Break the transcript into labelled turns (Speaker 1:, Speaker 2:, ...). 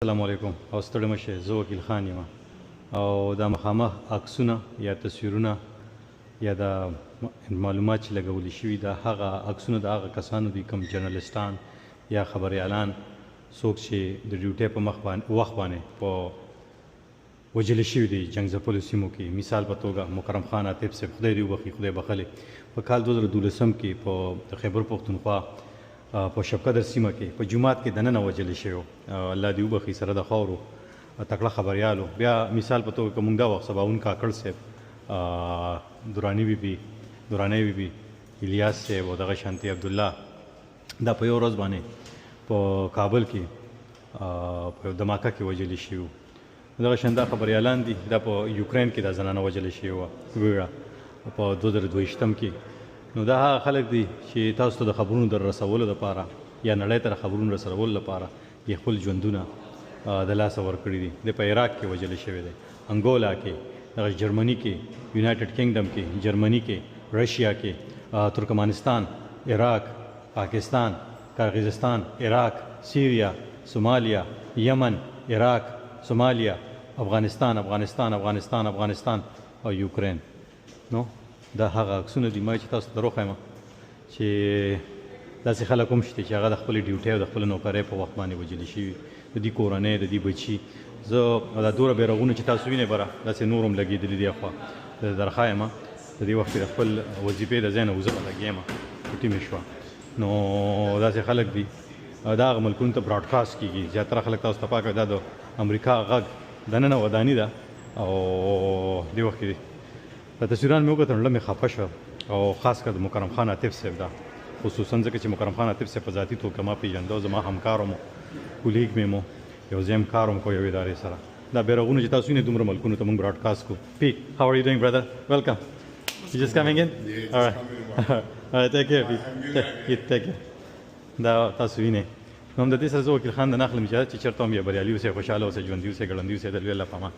Speaker 1: السلام علیکم او ستړي مشه زه وکیل خان یم او دا مخامخ عکسونه یا تصویرونه یا د معلومات چې لګولی شوي دا هغه عکسونه د هغه کسانو دي کوم جرنالستان یا خبریالان څوک چې د ډیوټۍ په وخت باندې په وجل شوي دي جنګ ځپلو سیمو کې. مثال په توګه مکرم خان عاطف صاحب خدای دې وبخي خدای بخلې په کال 2012 کې په خیبر پښتونخوا په شبقدر سیمه کې په جومات کې دننه وجل شوی الله دې وبخي سره د خاورو تکړه خبریالو. بیا مثال په توګه که موږ دا وخت سباون کاکړ صاحب درانی بیبي الیاس صاحب او دغه شانتي عبدالله دا په یو ورځ باندې په کابل کې په دماکه کې وجل شوي. دغه شان دا خبریالان دي دا په یوکرین کې دا زنانه وجل شوې وه ویړه په 2022 کې. نو دا هغه خلک دي چې تاسو ته د خبرونو در رسولو لپاره یا نړۍ ته د خبرونو رسولو لپاره یې خپل ژوندونه د لاسه ورکړي دي. د په عراق کې وجل شوی دی، انګولا کې، دغه جرمني کې، یونایټډ کینګډم کې، جرمني کې، رشیا کې، ترکمانستان، عراق، پاکستان، قرغیزستان، عراق، سیریا، سومالیا، یمن، عراق، سومالیا، افغانستان او یوکرین. نو دا هغه عکسونه دي ما چې تاسو ته دروښیم چې داسې خلک هم شته چې هغه د خپلې ډیوټۍ او د خپلې نوکرۍ په وخت باندې وجلي شوي، د دې کورنۍ د دې بچي. زه دا دومره بیرغونه چې تاسو وینئ بره داسې نور هم لګېدلي دي اخوا درخوا یم د دې وخت کې د خپل وظیفې د ځای نه وزه به لګیا یم پټي مې شوه. نو داسې خلک دي دا هغه ملکونو ته براډکاسټ کېږي. زیاتره خلک تاسو ته پاکه دا د امریکا غږ دننه وداني ده او دې وخت کې د تصویران مې وکتل نو مې خفه شو او خاص کر د مکرم خان عاطف صاحب دا خصوصا ځکه چې مکرم خان عاطف صاحب په ذاتي توګه ما پېژنده، زما همکار وم، کولیګ مې مو، یو ځای هم کار وم کو یو ادارې سره. دا بیرغونه چې تاسو وینئ دومره ملکونو ته موږ براډکاسټ کوو. پی how are you doing brother? Welcome. You just coming in? All right. Take care. Take care. دا تاسو وینئ. نو هم د دې سره زه وکیل خان د نخلم چې چېرته هم بیا بریالي اوسئ، خوشحاله اوسئ، ژوندي اوسئ، ګړندي اوسئ د لوی الله په امان.